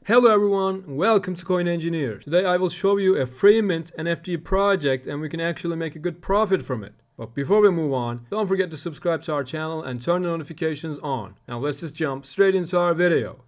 Hello everyone, welcome to Coin Engineer. Today I will show you a free mint NFT project and we can actually make a good profit from it. But before we move on, don't forget to subscribe to our channel and turn the notifications on. Now let's just jump straight into our video.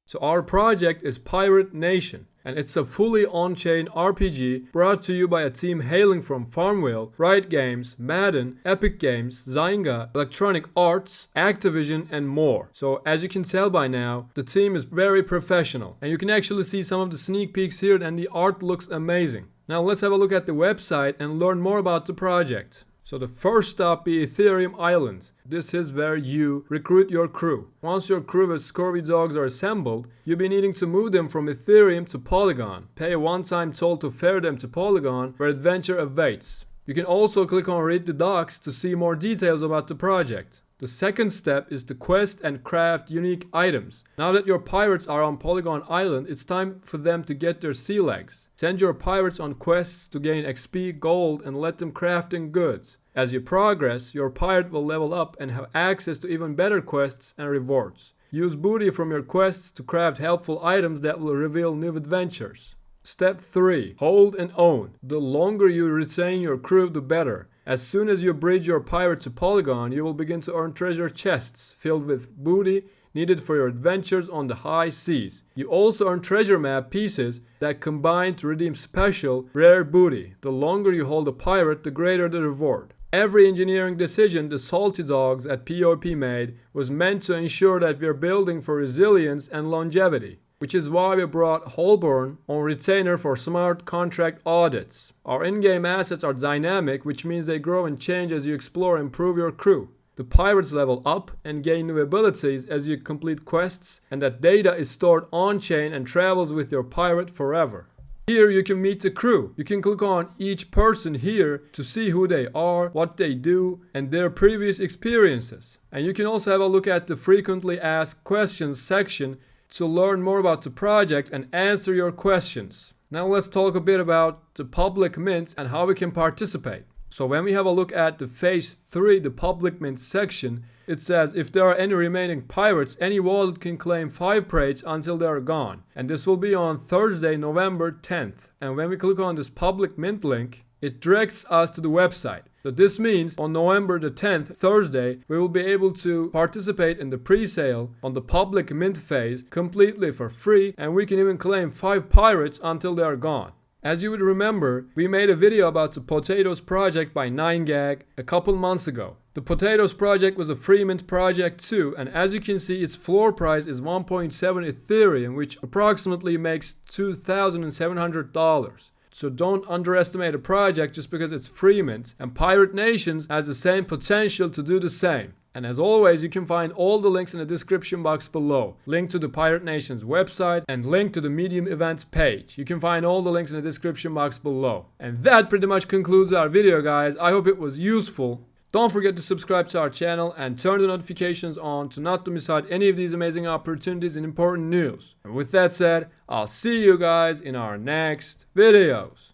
So our project is Pirate Nation, and it's a fully on-chain RPG brought to you by a team hailing from Farmville, Riot Games, Madden, Epic Games, Zynga, Electronic Arts, Activision, and more. So as you can tell by now, the team is very professional, and you can actually see some of the sneak peeks here and the art looks amazing. Now let's have a look at the website and learn more about the project. So the first stop be Ethereum Island. This is where you recruit your crew. Once your crew with Scurvy dogs are assembled, you'll be needing to move them from Ethereum to Polygon. Pay a one-time toll to ferry them to Polygon, where adventure awaits. You can also click on Read the Docs to see more details about the project. The second step is to quest and craft unique items. Now that your pirates are on Polygon Island, it's time for them to get their sea legs. Send your pirates on quests to gain XP, gold, and let them crafting goods. As you progress, your pirate will level up and have access to even better quests and rewards. Use booty from your quests to craft helpful items that will reveal new adventures. Step 3. Hold and own. The longer you retain your crew, the better. As soon as you bridge your pirate to Polygon, you will begin to earn treasure chests filled with booty needed for your adventures on the high seas. You also earn treasure map pieces that combine to redeem special, rare booty. The longer you hold a pirate, the greater the reward. Every engineering decision the salty dogs at POP made was meant to ensure that we are building for resilience and longevity, which is why we brought Holborn on retainer for smart contract audits. Our in-game assets are dynamic, which means they grow and change as you explore and improve your crew. The pirates level up and gain new abilities as you complete quests, and that data is stored on-chain and travels with your pirate forever. Here you can meet the crew. You can click on each person here to see who they are, what they do, and their previous experiences. And you can also have a look at the frequently asked questions section to learn more about the project and answer your questions. Now let's talk a bit about the public mint and how we can participate. So when we have a look at the phase 3, the public mint section, it says if there are any remaining pirates, any wallet can claim 5 prates until they are gone. And this will be on Thursday, November 10th. And when we click on this public mint link, it directs us to the website. So this means on November the 10th, Thursday, we will be able to participate in the pre-sale on the public mint phase completely for free, and we can even claim 5 pirates until they are gone. As you would remember, we made a video about the Potatoes project by 9gag a couple months ago. The Potatoes project was a free mint project too, and as you can see, its floor price is 1.7 Ethereum, which approximately makes $2,700. So don't underestimate a project just because it's free mint, and Pirate Nation has the same potential to do the same. And as always, you can find all the links in the description box below. Link to the Pirate Nation's website and link to the Medium event page. You can find all the links in the description box below. And that pretty much concludes our video, guys. I hope it was useful. Don't forget to subscribe to our channel and turn the notifications on to not to miss out any of these amazing opportunities and important news. And with that said, I'll see you guys in our next videos.